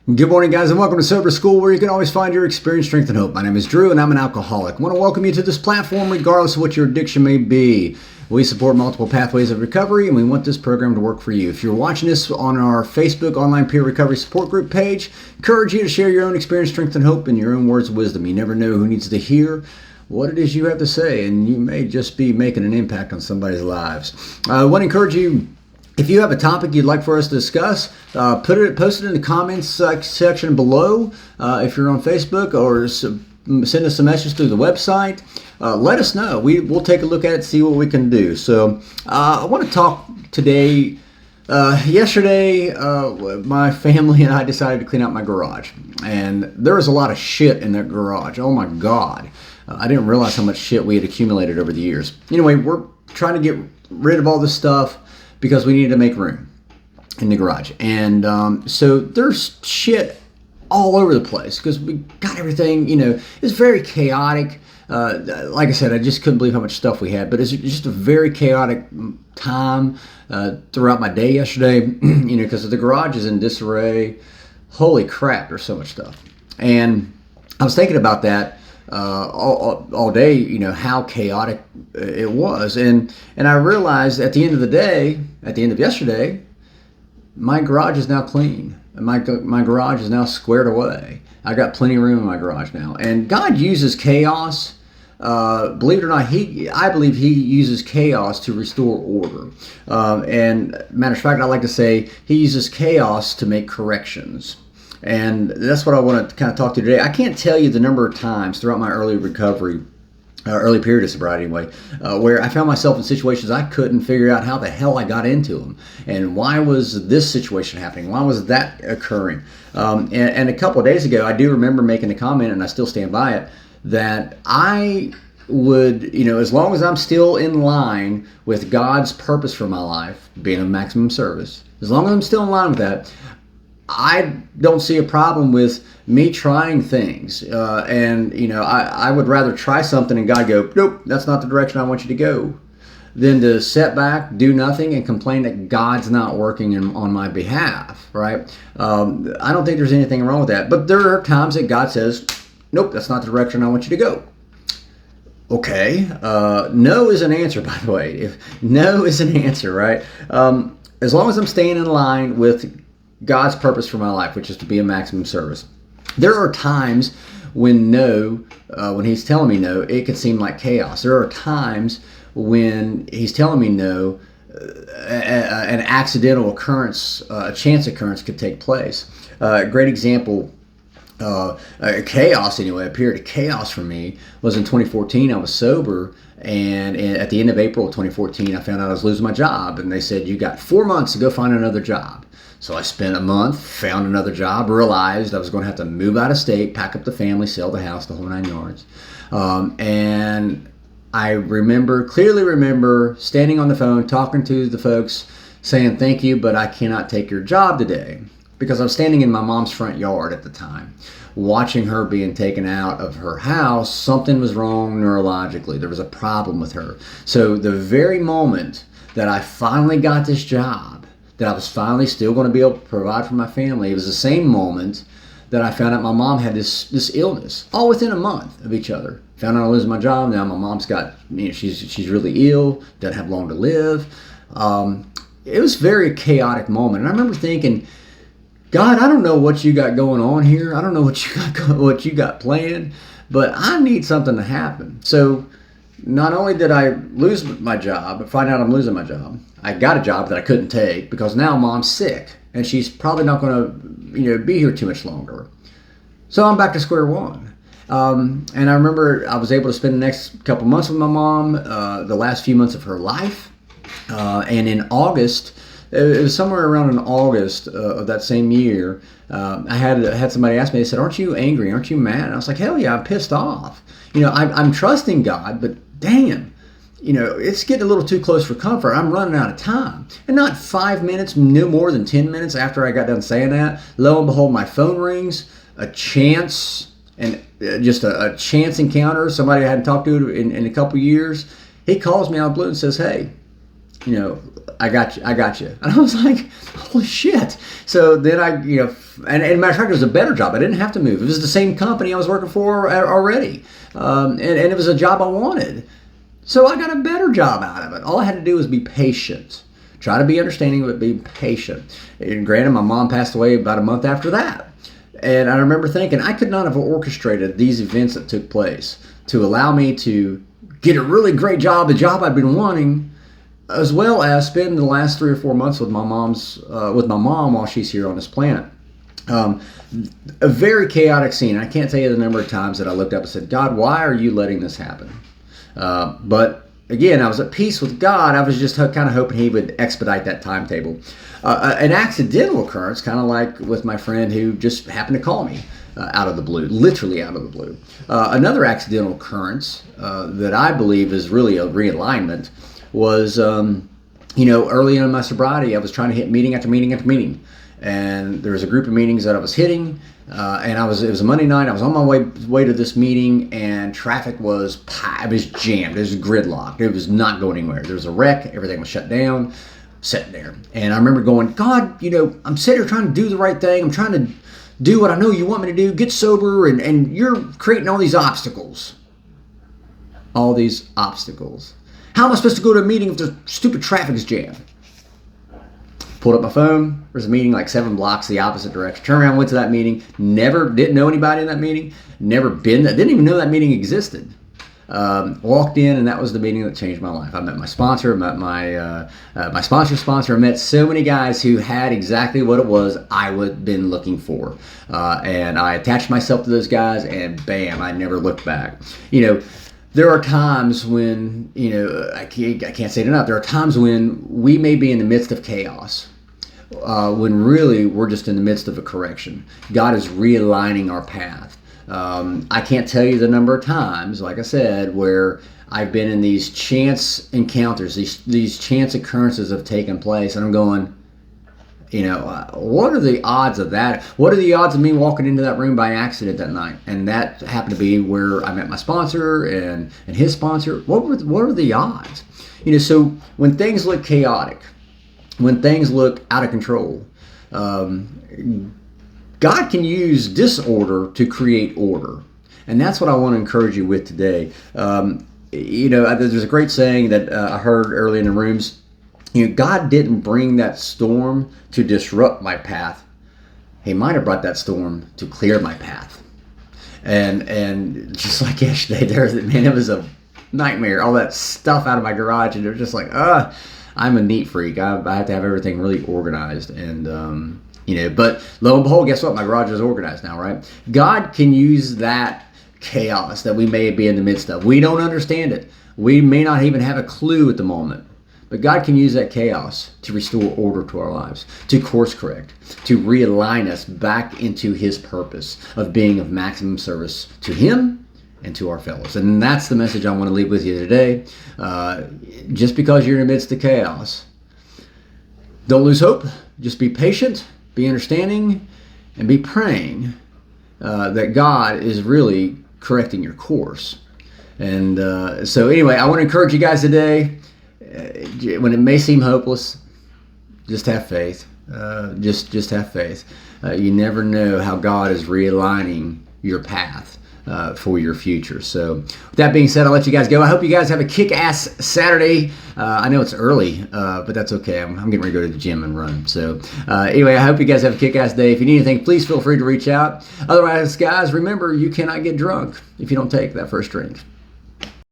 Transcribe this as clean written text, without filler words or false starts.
Good morning, guys, and welcome to Sober School, where you can always find your experience, strength, and hope. My name is Drew, and I'm an alcoholic. I want to welcome you to this platform regardless of what your addiction may be. We support multiple pathways of recovery, and we want this program to work for you. If you're watching this on our Facebook Online Peer Recovery Support Group page, encourage you to share your own experience, strength, and hope in your own words of wisdom. You never know who needs to hear what it is you have to say, and you may just be making an impact on somebody's lives. I want to encourage you, if you have a topic you'd like for us to discuss, post it in the comments section below. If you're on Facebook, or send us a message through the website. Let us know. We'll take a look at it, see what we can do. So I want to talk today. Yesterday, my family and I decided to clean out my garage, and there was a lot of shit in that garage. Oh my God. I didn't realize how much shit we had accumulated over the years. Anyway, we're trying to get rid of all this stuff because we needed to make room in the garage. And so there's shit all over the place because we got everything, it's very chaotic. Like I said, I just couldn't believe how much stuff we had, but it's just a very chaotic time throughout my day yesterday, because the garage is in disarray. Holy crap, there's so much stuff. And I was thinking about that all day, how chaotic it was. And I realized at the end of the day, at the end of yesterday, my garage is now clean. My garage is now squared away. I got plenty of room in my garage now. And God uses chaos. Believe it or not, I believe He uses chaos to restore order. And matter of fact, I like to say He uses chaos to make corrections. And that's what I want to kind of talk to today. I can't tell you the number of times throughout my early recovery, early period of sobriety anyway, where I found myself in situations I couldn't figure out how the hell I got into them. And why was this situation happening? Why was that occurring? And a couple of days ago, I do remember making a comment, and I still stand by it, that I would, as long as I'm still in line with God's purpose for my life, being of maximum service, as long as I'm still in line with that, I don't see a problem with me trying things. I would rather try something and God go, nope, that's not the direction I want you to go, than to sit back, do nothing, and complain that God's not working on my behalf, right? I don't think there's anything wrong with that. But there are times that God says, nope, that's not the direction I want you to go. Okay. No is an answer, by the way. If no is an answer, right? As long as I'm staying in line with God's purpose for my life, which is to be a maximum service. There are times when when He's telling me no, it can seem like chaos. There are times when He's telling me no, an accidental occurrence, a chance occurrence could take place. A great example, chaos anyway, a period of chaos for me was in 2014. I was sober, and at the end of April of 2014, I found out I was losing my job, and they said, you got 4 months to go find another job. So I spent a month, found another job, realized I was going to have to move out of state, pack up the family, sell the house, the whole 9 yards. And I clearly remember standing on the phone, talking to the folks, saying, thank you, but I cannot take your job today. Because I was standing in my mom's front yard at the time, watching her being taken out of her house. Something was wrong neurologically. There was a problem with her. So the very moment that I finally got this job, that I was finally still going to be able to provide for my family, it was the same moment that I found out my mom had this illness, all within a month of each other. Found out I was losing my job. Now my mom's got, she's really ill, doesn't have long to live. It was a very chaotic moment. And I remember thinking, God, I don't know what you got going on here. I don't know what you got planned, but I need something to happen. So not only did I lose my job, find out I'm losing my job, I got a job that I couldn't take because now Mom's sick and she's probably not going to, be here too much longer. So I'm back to square one. And I remember I was able to spend the next couple months with my mom, the last few months of her life. And in August, it was somewhere around in August of that same year, I had somebody ask me, they said, aren't you angry? Aren't you mad? And I was like, hell yeah, I'm pissed off. I'm trusting God, but damn, it's getting a little too close for comfort. I'm running out of time. And not 5 minutes, no more than 10 minutes after I got done saying that, lo and behold, my phone rings, a chance, and just a chance encounter, somebody I hadn't talked to in a couple years. He calls me out of the blue and says, hey, I got you. And I was like, holy shit. So then and matter of fact, it was a better job. I didn't have to move. It was the same company I was working for already. And it was a job I wanted. So I got a better job out of it. All I had to do was be patient. Try to be understanding, but be patient. And granted, my mom passed away about a month after that. And I remember thinking, I could not have orchestrated these events that took place to allow me to get a really great job, the job I'd been wanting, as well as spend the last 3 or 4 months with my mom while she's here on this planet. A very chaotic scene. I can't tell you the number of times that I looked up and said, God, why are you letting this happen? But again, I was at peace with God. I was just kind of hoping he would expedite that timetable. An accidental occurrence, kind of like with my friend who just happened to call me out of the blue, literally out of the blue. Another accidental occurrence that I believe is really a realignment was, early in my sobriety, I was trying to hit meeting after meeting after meeting. And there was a group of meetings that I was hitting, and it was a Monday night. I was on my way to this meeting, and traffic was jammed. It was gridlocked. It was not going anywhere. There was a wreck. Everything was shut down, sitting there. And I remember going, God, I'm sitting here trying to do the right thing. I'm trying to do what I know you want me to do, get sober, and you're creating all these obstacles. All these obstacles. How am I supposed to go to a meeting if the stupid traffic is jammed? Pulled up my phone. There's a meeting like 7 blocks the opposite direction. Turned around, went to that meeting. Didn't know anybody in that meeting. Never been there. Didn't even know that meeting existed. Walked in, and that was the meeting that changed my life. I met my sponsor. Met my sponsor's sponsor. I met so many guys who had exactly what it was I would been looking for. And I attached myself to those guys, and bam, I never looked back. There are times when, I can't say it enough. There are times when we may be in the midst of chaos. When really we're just in the midst of a correction. God is realigning our path. I can't tell you the number of times, like I said, where I've been in these chance encounters, these chance occurrences have taken place, and I'm going, what are the odds of that? What are the odds of me walking into that room by accident that night? And that happened to be where I met my sponsor and his sponsor. What are the odds? So when things look chaotic, when things look out of control, God can use disorder to create order. And that's what I want to encourage you with today. There's a great saying that I heard early in the rooms. God didn't bring that storm to disrupt my path. He might have brought that storm to clear my path. And just like yesterday, it was a nightmare. All that stuff out of my garage, and they're just like, I'm a neat freak. I have to have everything really organized. And but lo and behold, guess what? My garage is organized now, right? God can use that chaos that we may be in the midst of. We don't understand it. We may not even have a clue at the moment. But God can use that chaos to restore order to our lives, to course correct, to realign us back into His purpose of being of maximum service to Him and to our fellows. And that's the message I want to leave with you today. Just because you're in the midst of chaos, don't lose hope. Just be patient, be understanding, and be praying that God is really correcting your course. And so anyway, I want to encourage you guys today. When it may seem hopeless, just have faith. Just have faith. You never know how God is realigning your path for your future. So with that being said, I'll let you guys go. I hope you guys have a kick-ass Saturday. I know it's early, but that's okay. I'm getting ready to go to the gym and run. So anyway, I hope you guys have a kick-ass day. If you need anything, please feel free to reach out. Otherwise, guys, remember, you cannot get drunk if you don't take that first drink.